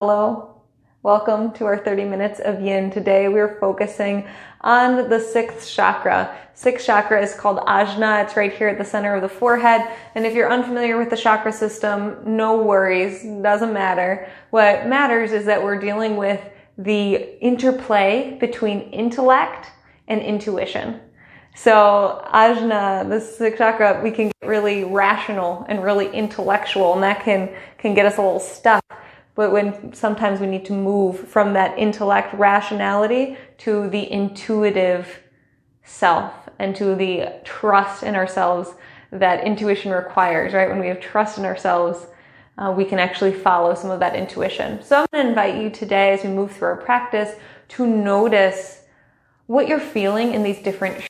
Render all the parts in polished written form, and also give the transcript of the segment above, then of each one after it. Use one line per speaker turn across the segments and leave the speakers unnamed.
Hello, welcome to our 30 minutes of yin. Today we're focusing on the sixth chakra. Sixth chakra is called Ajna. It's right here at the center of the forehead. And if you're unfamiliar with the chakra system, no worries, doesn't matter. What matters is that we're dealing with the interplay between intellect and intuition. So Ajna, the sixth chakra, we can get really rational and really intellectual, and that can get us a little stuck. But when sometimes we need to move from that intellect rationality to the intuitive self and to the trust in ourselves that intuition requires, right? When we have trust in ourselves, we can actually follow some of that intuition. So I'm going to invite you today as we move through our practice to notice what you're feeling in these different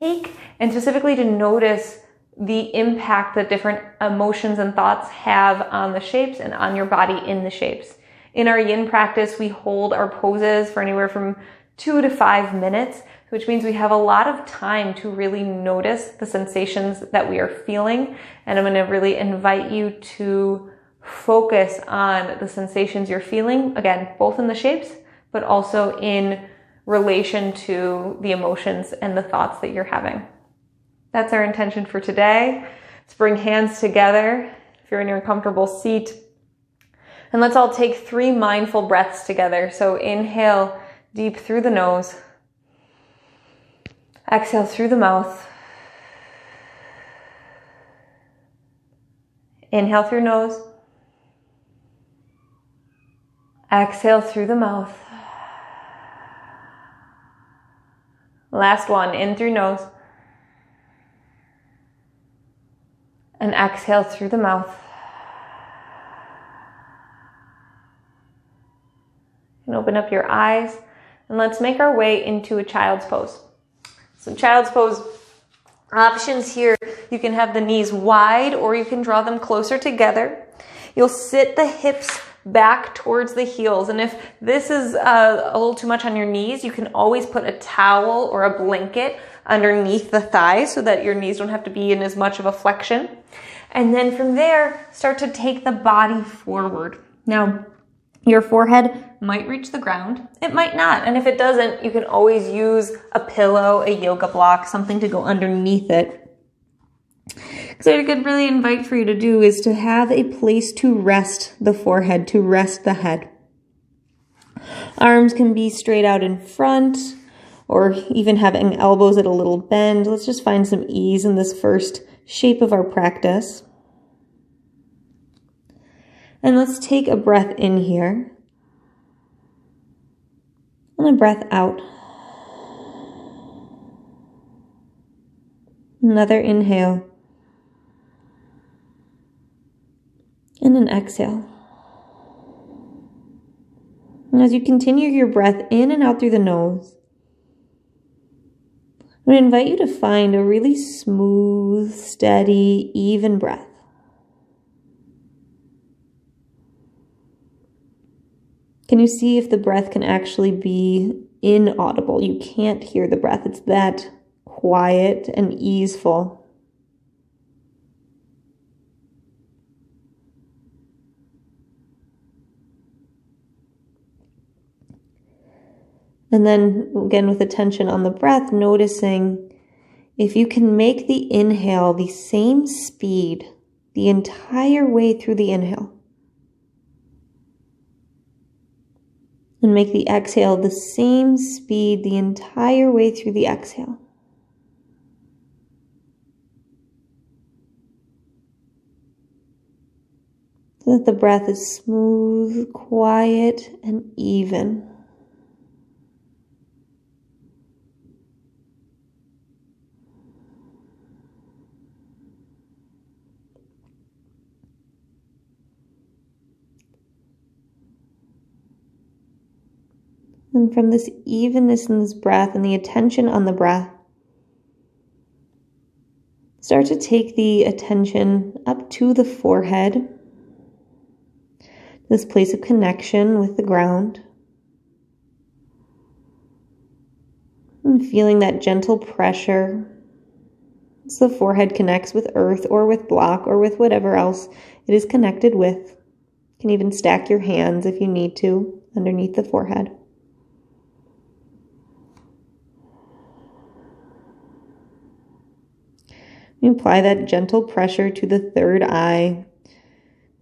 shapes, and specifically to notice the impact that different emotions and thoughts have on the shapes and on your body in the shapes. In our yin practice, we hold our poses for anywhere from 2 to 5 minutes, which means we have a lot of time to really notice the sensations that we are feeling. And I'm going to really invite you to focus on the sensations you're feeling, again, both in the shapes, but also in relation to the emotions and the thoughts that you're having. That's our intention for today. Let's bring hands together if you're in your comfortable seat. And let's all take 3 mindful breaths together. So inhale deep through the nose. Exhale through the mouth. Inhale through nose. Exhale through the mouth. Last one, in through nose. And exhale through the mouth. And open up your eyes. And let's make our way into a child's pose. So child's pose options here. You can have the knees wide or you can draw them closer together. You'll sit the hips back towards the heels. And if this is a little too much on your knees, you can always put a towel or a blanket underneath the thighs so that your knees don't have to be in as much of a flexion. And then from there, start to take the body forward. Now, your forehead might reach the ground. It might not. And if it doesn't, you can always use a pillow, a yoga block, something to go underneath it. So what I could really invite for you to do is to have a place to rest the forehead, to rest the head. Arms can be straight out in front, or even having elbows at a little bend. Let's just find some ease in this first shape of our practice. And let's take a breath in here. And a breath out. Another inhale. And an exhale. And as you continue your breath in and out through the nose, I'm going to invite you to find a really smooth, steady, even breath. Can you see if the breath can actually be inaudible? You can't hear the breath. It's that quiet and easeful. And then again with attention on the breath, noticing if you can make the inhale the same speed the entire way through the inhale. And make the exhale the same speed the entire way through the exhale. So that the breath is smooth, quiet, and even. And from this evenness in this breath and the attention on the breath, start to take the attention up to the forehead, this place of connection with the ground, and feeling that gentle pressure as the forehead connects with earth or with block or with whatever else it is connected with. You can even stack your hands if you need to underneath the forehead. You apply that gentle pressure to the third eye,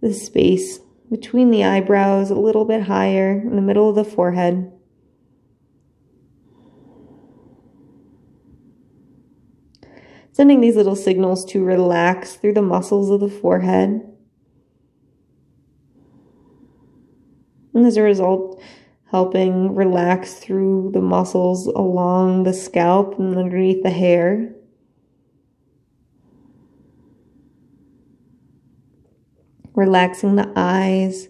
the space between the eyebrows, a little bit higher in the middle of the forehead. Sending these little signals to relax through the muscles of the forehead. And as a result, helping relax through the muscles along the scalp and underneath the hair. Relaxing the eyes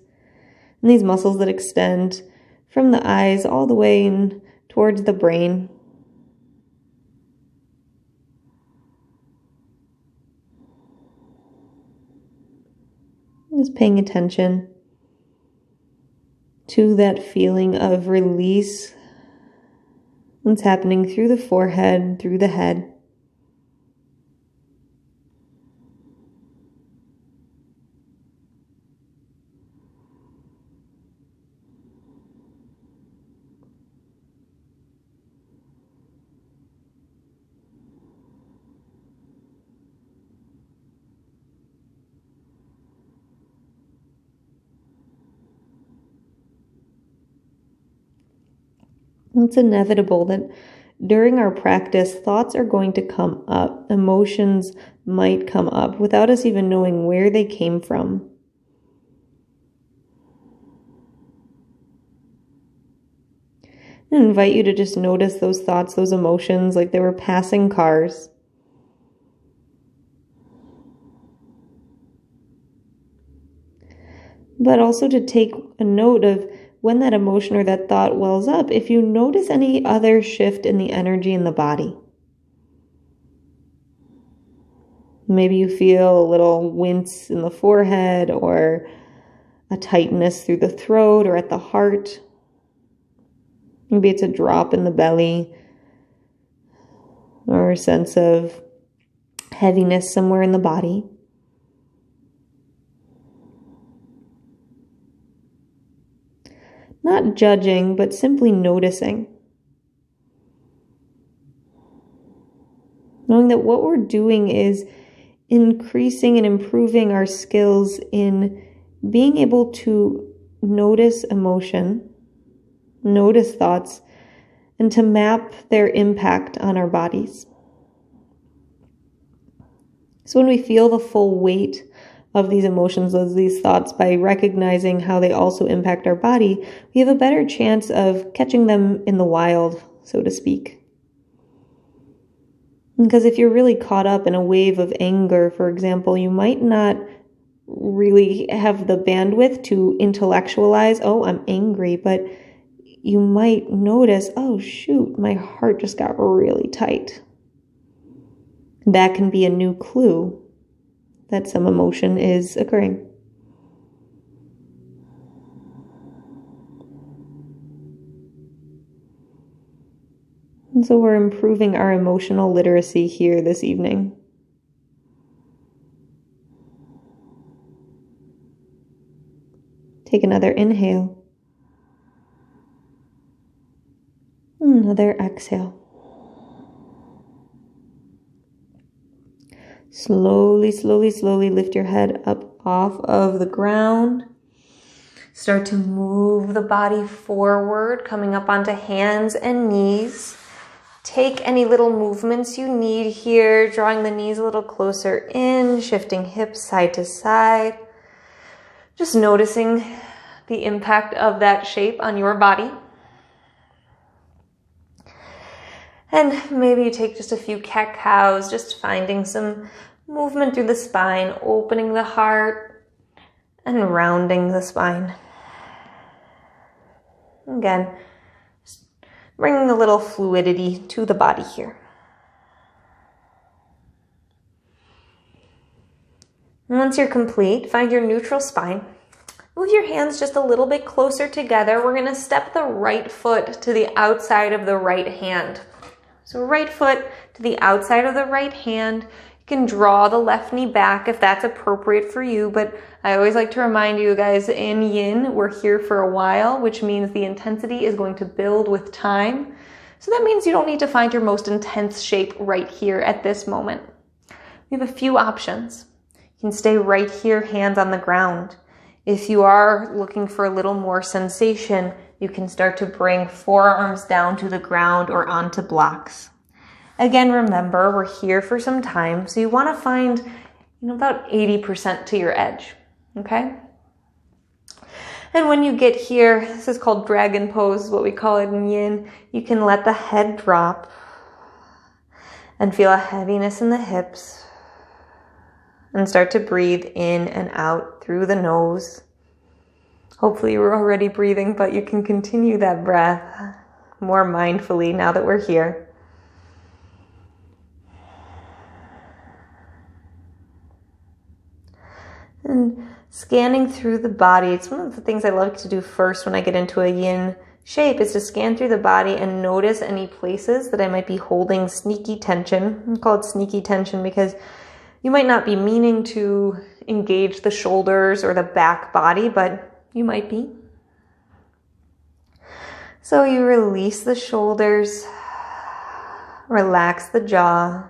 and these muscles that extend from the eyes all the way in towards the brain. Just paying attention to that feeling of release that's happening through the forehead, through the head. It's inevitable that during our practice, thoughts are going to come up. Emotions might come up without us even knowing where they came from. I invite you to just notice those thoughts, those emotions, like they were passing cars. But also to take a note of when that emotion or that thought wells up, if you notice any other shift in the energy in the body. Maybe you feel a little wince in the forehead or a tightness through the throat or at the heart. Maybe it's a drop in the belly or a sense of heaviness somewhere in the body. Not judging, but simply noticing. Knowing that what we're doing is increasing and improving our skills in being able to notice emotion, notice thoughts, and to map their impact on our bodies. So when we feel the full weight of these emotions, of these thoughts, by recognizing how they also impact our body, we have a better chance of catching them in the wild, so to speak. Because if you're really caught up in a wave of anger, for example, you might not really have the bandwidth to intellectualize, oh, I'm angry, but you might notice, oh, shoot, my heart just got really tight. That can be a new clue that some emotion is occurring. And so we're improving our emotional literacy here this evening. Take another inhale. Another exhale. Slowly, slowly, slowly lift your head up off of the ground. Start to move the body forward, coming up onto hands and knees. Take any little movements you need here, drawing the knees a little closer in, shifting hips side to side. Just noticing the impact of that shape on your body. And maybe you take just a few cat-cows, just finding some movement through the spine, opening the heart and rounding the spine. Again, just bringing a little fluidity to the body here. And once you're complete, find your neutral spine. Move your hands just a little bit closer together. We're going to step the right foot to the outside of the right hand. So right foot to the outside of the right hand. You can draw the left knee back if that's appropriate for you, but I always like to remind you guys, in yin, we're here for a while, which means the intensity is going to build with time. So that means you don't need to find your most intense shape right here at this moment. We have a few options. You can stay right here, hands on the ground. If you are looking for a little more sensation, you can start to bring forearms down to the ground or onto blocks. Again, remember, we're here for some time, so you want to find, about 80% to your edge, okay? And when you get here, this is called dragon pose, what we call it in yin, you can let the head drop and feel a heaviness in the hips and start to breathe in and out through the nose. Hopefully you were already breathing, but you can continue that breath more mindfully now that we're here. And scanning through the body, it's one of the things I like to do first when I get into a yin shape, is to scan through the body and notice any places that I might be holding sneaky tension. I call it sneaky tension because you might not be meaning to engage the shoulders or the back body, but you might be. So you release the shoulders, relax the jaw,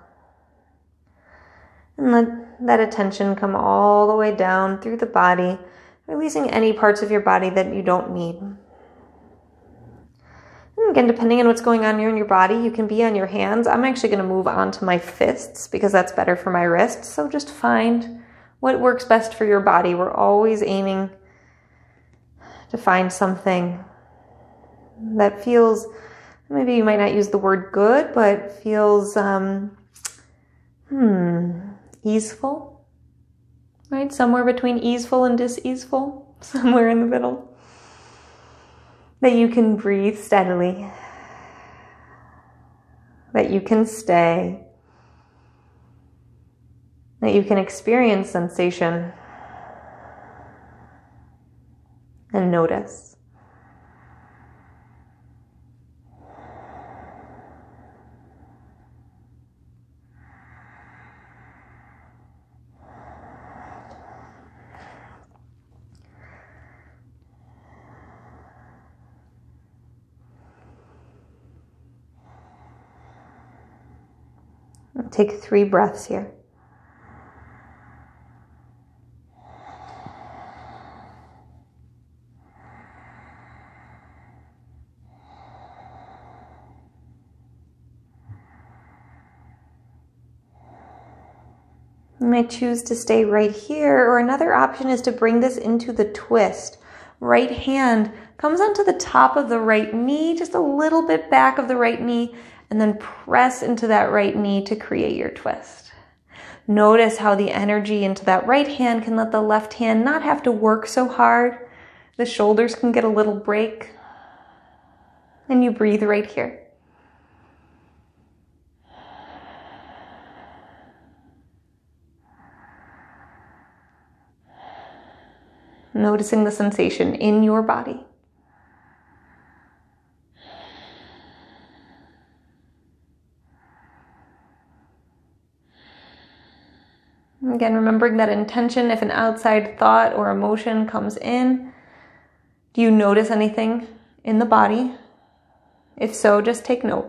and let that attention come all the way down through the body, releasing any parts of your body that you don't need. And again, depending on what's going on in your body, you can be on your hands. I'm actually going to move on to my fists because that's better for my wrists. So just find what works best for your body. We're always aiming to find something that feels, maybe you might not use the word good, but feels easeful, right? Somewhere between easeful and diseaseful, somewhere in the middle. That you can breathe steadily, that you can stay, that you can experience sensation and notice. Take 3 breaths here. You might choose to stay right here, or another option is to bring this into the twist. Right hand comes onto the top of the right knee, just a little bit back of the right knee, and then press into that right knee to create your twist. Notice how the energy into that right hand can let the left hand not have to work so hard. The shoulders can get a little break. And you breathe right here. Noticing the sensation in your body. Again, remembering that intention, if an outside thought or emotion comes in, do you notice anything in the body? If so, just take note.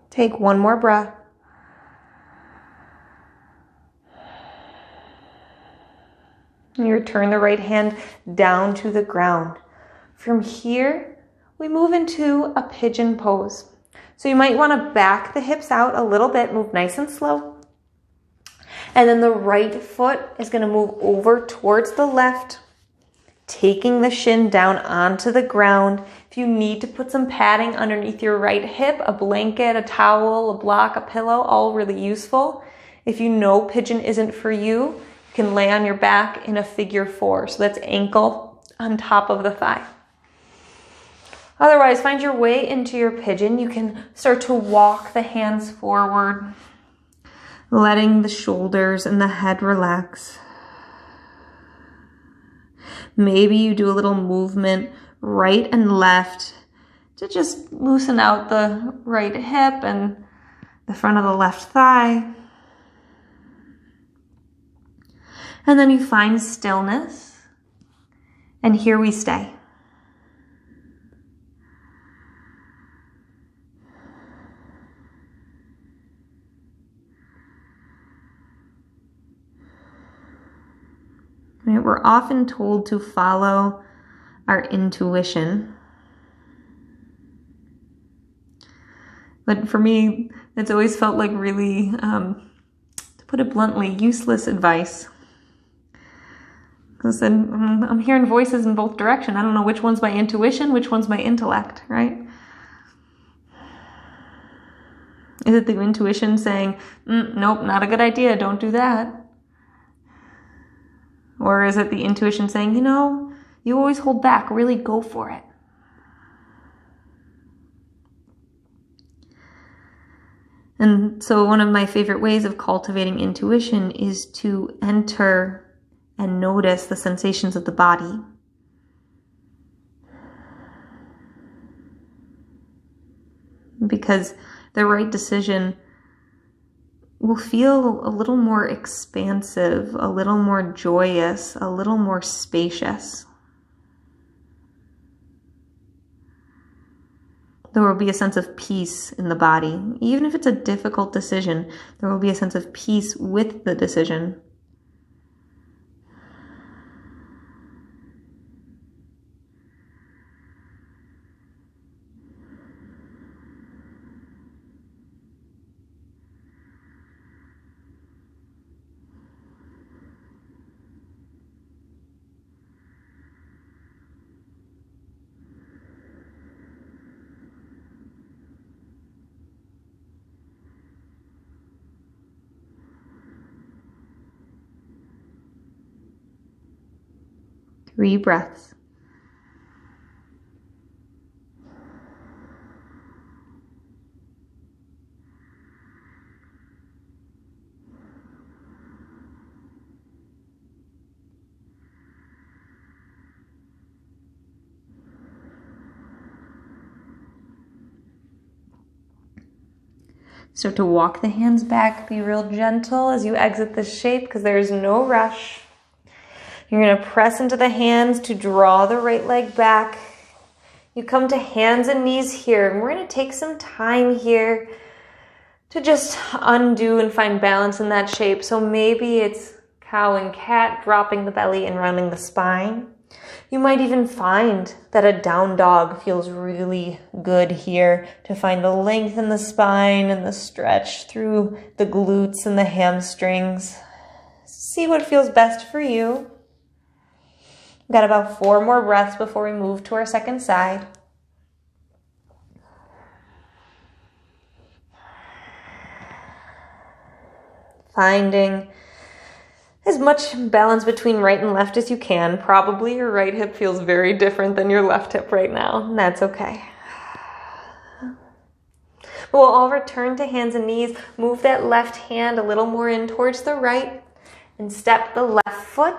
Take one more breath. And you return the right hand down to the ground. From here, we move into a pigeon pose. So you might want to back the hips out a little bit, move nice and slow. And then the right foot is going to move over towards the left, taking the shin down onto the ground. If you need to put some padding underneath your right hip, a blanket, a towel, a block, a pillow, all really useful. If you know pigeon isn't for you, you can lay on your back in a figure 4. So that's ankle on top of the thigh. Otherwise, find your way into your pigeon. You can start to walk the hands forward, letting the shoulders and the head relax. Maybe you do a little movement right and left to just loosen out the right hip and the front of the left thigh. And then you find stillness, and here we stay. Right? We're often told to follow our intuition. But for me, it's always felt like really, to put it bluntly, useless advice. Because then I'm hearing voices in both directions. I don't know which one's my intuition, which one's my intellect, right? Is it the intuition saying, nope, not a good idea, don't do that? Or is it the intuition saying, you know, you always hold back, really go for it? And so one of my favorite ways of cultivating intuition is to enter and notice the sensations of the body. Because the right decision will feel a little more expansive, a little more joyous, a little more spacious. There will be a sense of peace in the body. Even if it's a difficult decision, there will be a sense of peace with the decision. Three breaths. Start to walk the hands back. Be real gentle as you exit this shape because there is no rush. You're going to press into the hands to draw the right leg back. You come to hands and knees here, and we're going to take some time here to just undo and find balance in that shape. So maybe it's cow and cat, dropping the belly and rounding the spine. You might even find that a down dog feels really good here to find the length in the spine and the stretch through the glutes and the hamstrings. See what feels best for you. We've got about 4 more breaths before we move to our second side. Finding as much balance between right and left as you can. Probably your right hip feels very different than your left hip right now, and that's okay. We'll all return to hands and knees. Move that left hand a little more in towards the right and step the left foot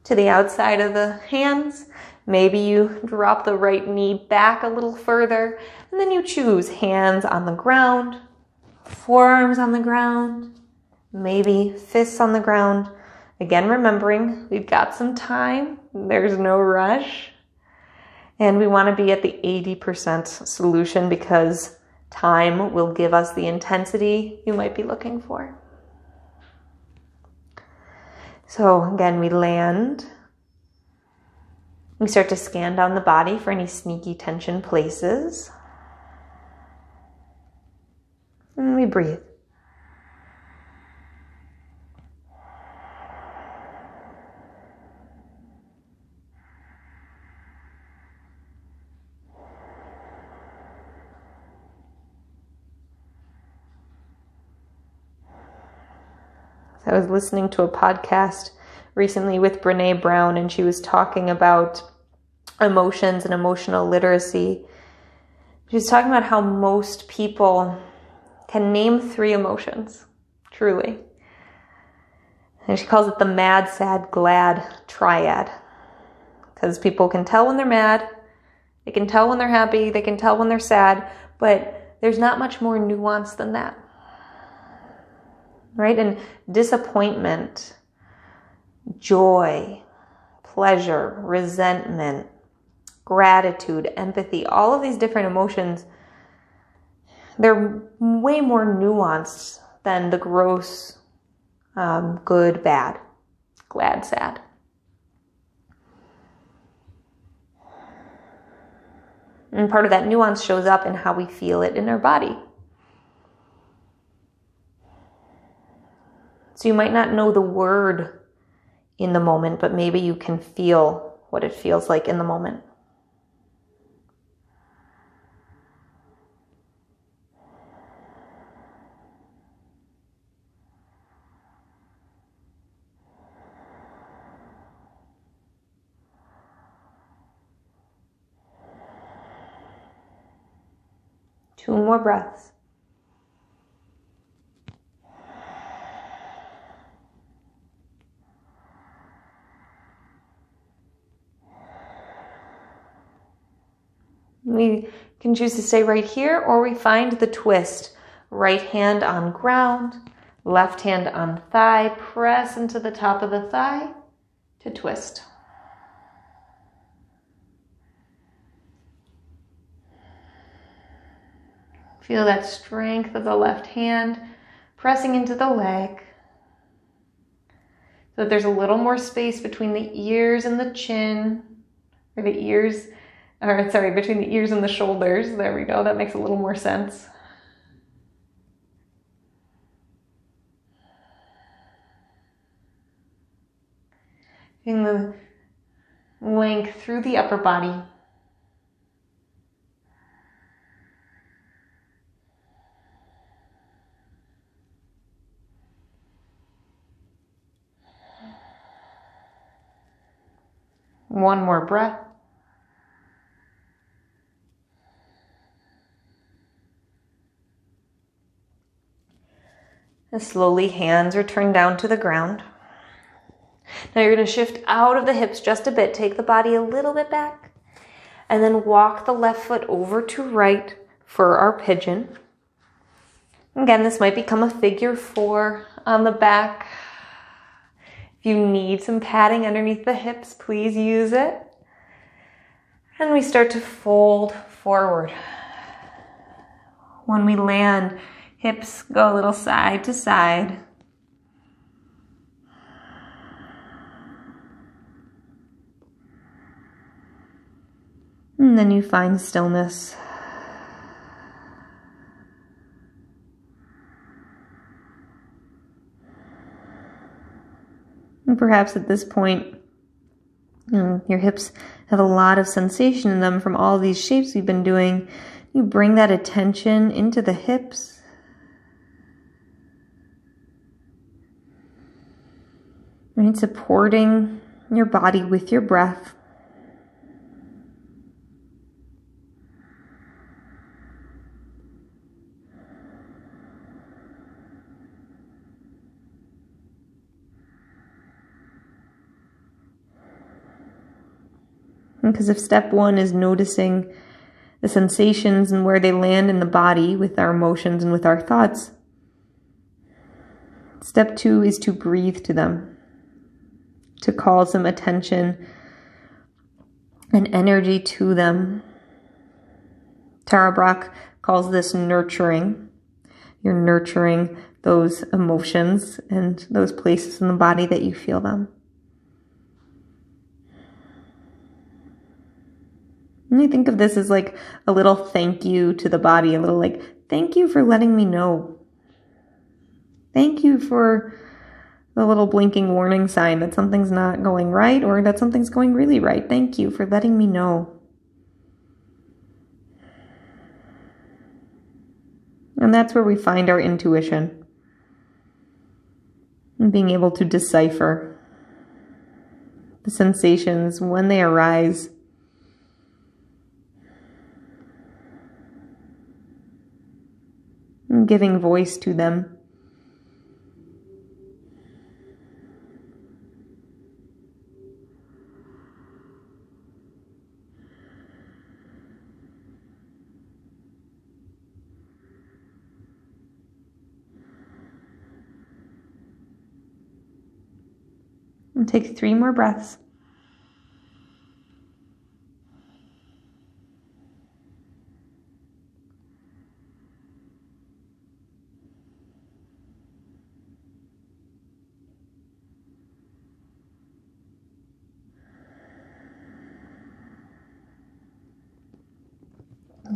to the outside of the hands. Maybe you drop the right knee back a little further, and then you choose hands on the ground, forearms on the ground, maybe fists on the ground. Again, remembering we've got some time, there's no rush, and we want to be at the 80% solution because time will give us the intensity you might be looking for. So again, we land. We start to scan down the body for any sneaky tension places. And we breathe. I was listening to a podcast recently with Brene Brown, and she was talking about emotions and emotional literacy. She was talking about how most people can name 3 emotions, truly. And she calls it the mad, sad, glad triad. Because people can tell when they're mad, They can tell when they're happy, they can tell when they're sad, but there's not much more nuance than that. Right? And disappointment, joy, pleasure, resentment, gratitude, empathy, all of these different emotions, they're way more nuanced than the gross, good, bad, glad, sad. And part of that nuance shows up in how we feel it in our body. So you might not know the word in the moment, but maybe you can feel what it feels like in the moment. Two more breaths. We can choose to stay right here, or we find the twist. Right hand on ground, left hand on thigh. Press into the top of the thigh to twist. Feel that strength of the left hand pressing into the leg. So that there's a little more space between the ears and the chin, or between the ears and the shoulders. There we go. That makes a little more sense. Feeling the length through the upper body. One more breath. And slowly hands return down to the ground. Now you're going to shift out of the hips just a bit. Take the body a little bit back. And then walk the left foot over to right for our pigeon. Again, this might become a figure 4 on the back. If you need some padding underneath the hips, please use it. And we start to fold forward. When we land, hips go a little side to side. And then you find stillness. And perhaps at this point, your hips have a lot of sensation in them from all these shapes we've been doing. You bring that attention into the hips. Right? Supporting your body with your breath. Because if step 1 is noticing the sensations and where they land in the body with our emotions and with our thoughts, step 2 is to breathe to them, to call some attention and energy to them. Tara Brach calls this nurturing. You're nurturing those emotions and those places in the body that you feel them. And I think of this as like a little thank you to the body, a little like, thank you for letting me know. Thank you for the little blinking warning sign that something's not going right or that something's going really right. Thank you for letting me know. And that's where we find our intuition and being able to decipher the sensations when they arise. And giving voice to them. And take 3 more breaths.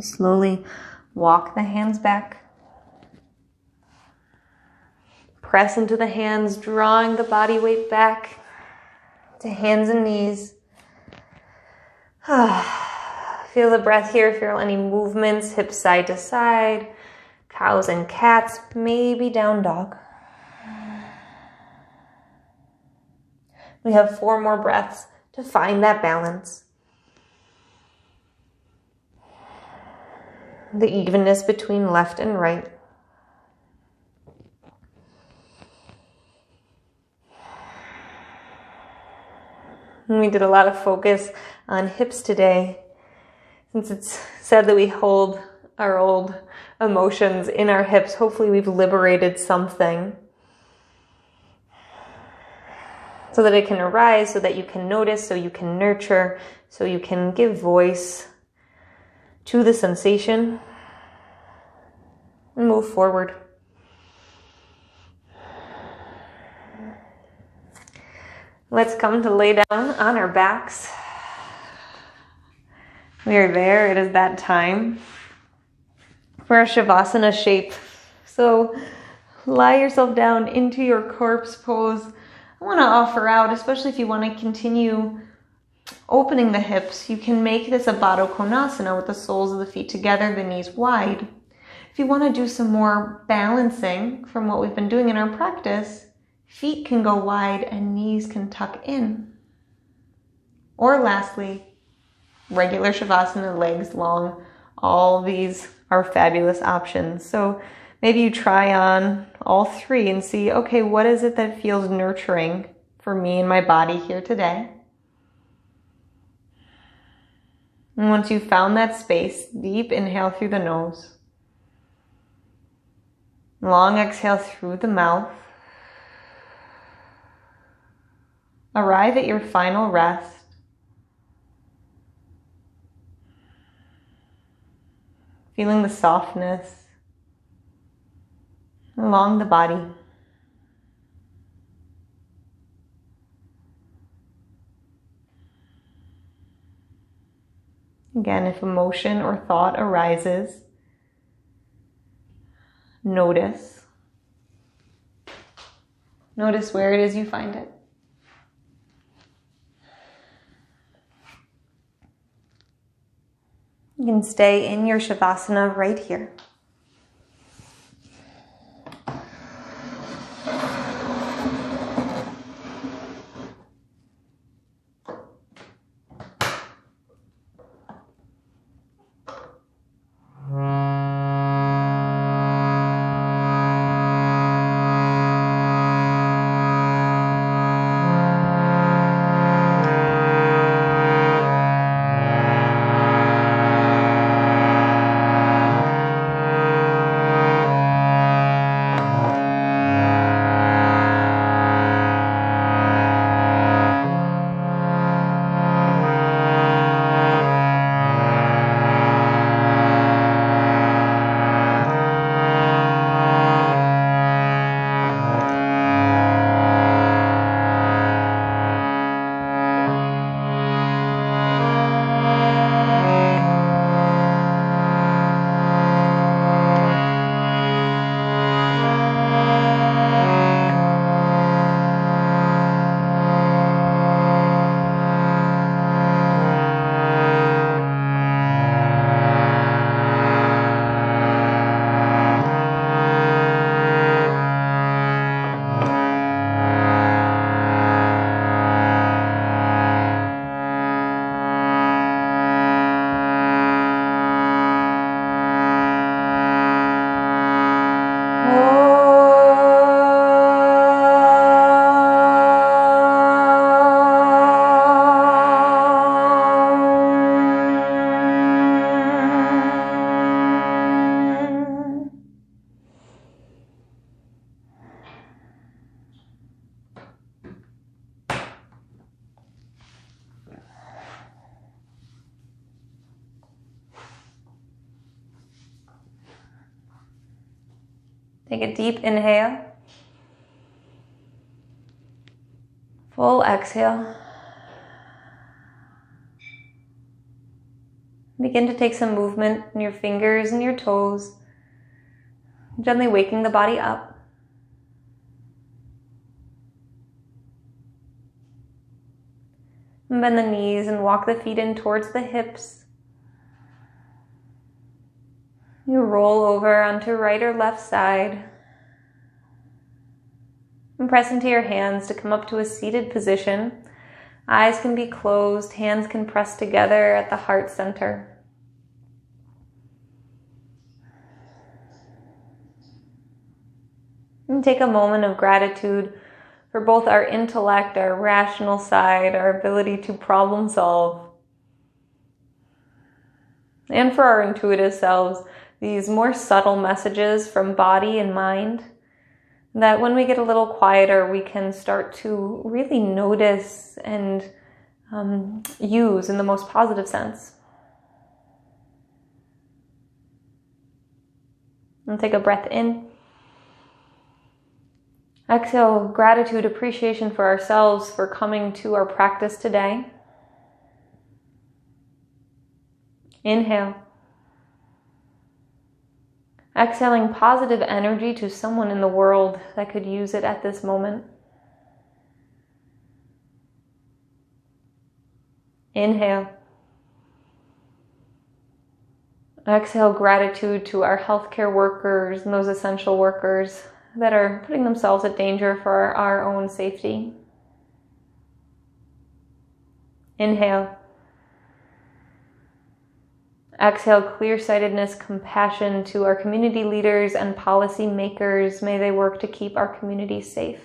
Slowly walk the hands back. Press into the hands, drawing the body weight back to hands and knees. Feel the breath here. Feel any movements, hips side to side, cows and cats, maybe down dog. We have 4 more breaths to find that balance. The evenness between left and right. And we did a lot of focus on hips today, since it's said that we hold our old emotions in our hips. Hopefully we've liberated something so that it can arise, so that you can notice, so you can nurture, so you can give voice to the sensation and move forward. Let's come to lay down on our backs. We are there. It is that time for our Shavasana shape. So lie yourself down into your corpse pose. I want to offer out, especially if you want to continue opening the hips, you can make this a Baddha Konasana with the soles of the feet together, the knees wide. If you want to do some more balancing from what we've been doing in our practice, feet can go wide and knees can tuck in. Or lastly, regular Shavasana, legs long. All these are fabulous options. So maybe you try on all 3 and see, okay, what is it that feels nurturing for me and my body here today? And once you've found that space, deep inhale through the nose. Long exhale through the mouth. Arrive at your final rest. Feeling the softness along the body. Again, if emotion or thought arises, notice. Notice where it is you find it. You can stay in your Shavasana right here. Take a deep inhale. Full exhale. Begin to take some movement in your fingers and your toes, gently waking the body up. And bend the knees and walk the feet in towards the hips. You roll over onto right or left side. And press into your hands to come up to a seated position. Eyes can be closed, hands can press together at the heart center. And take a moment of gratitude for both our intellect, our rational side, our ability to problem solve, and for our intuitive selves, these more subtle messages from body and mind, that when we get a little quieter, we can start to really notice and use in the most positive sense. And take a breath in. Exhale, gratitude, appreciation for ourselves for coming to our practice today. Inhale. Exhaling positive energy to someone in the world that could use it at this moment. Inhale. Exhale gratitude to our healthcare workers and those essential workers that are putting themselves at danger for our own safety. Inhale. Exhale clear-sightedness, compassion to our community leaders and policy makers. May they work to keep our community safe.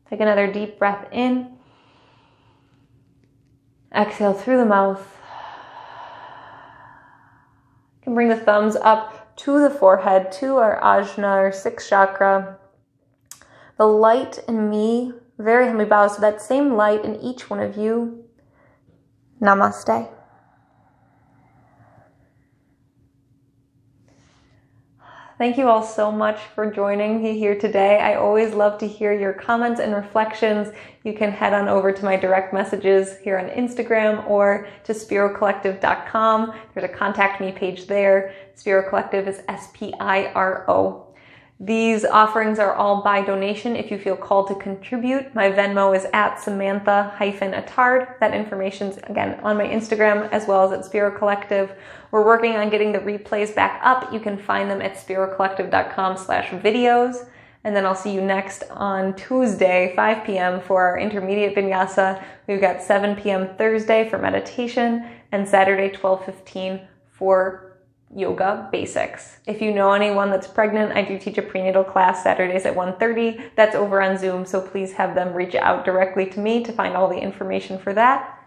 Take another deep breath in. Exhale through the mouth. You can bring the thumbs up to the forehead, to our ajna, our sixth chakra. The light in me, very humbly bow, so that same light in each one of you. Namaste. Thank you all so much for joining me here today. I always love to hear your comments and reflections. You can head on over to my direct messages here on Instagram or to spirocollective.com. There's a contact me page there. Spiro Collective is S-P-I-R-O. These offerings are all by donation if you feel called to contribute. My Venmo is at Samantha-Attard. That information's again on my Instagram as well as at Spiro Collective. We're working on getting the replays back up. You can find them at spirocollective.com/videos. And then I'll see you next on Tuesday, 5 p.m. for our intermediate vinyasa. We've got 7 p.m. Thursday for meditation and Saturday, 12:15 for yoga basics. If you know anyone that's pregnant, I do teach a prenatal class Saturdays at 1:30. That's over on Zoom, so please have them reach out directly to me to find all the information for that.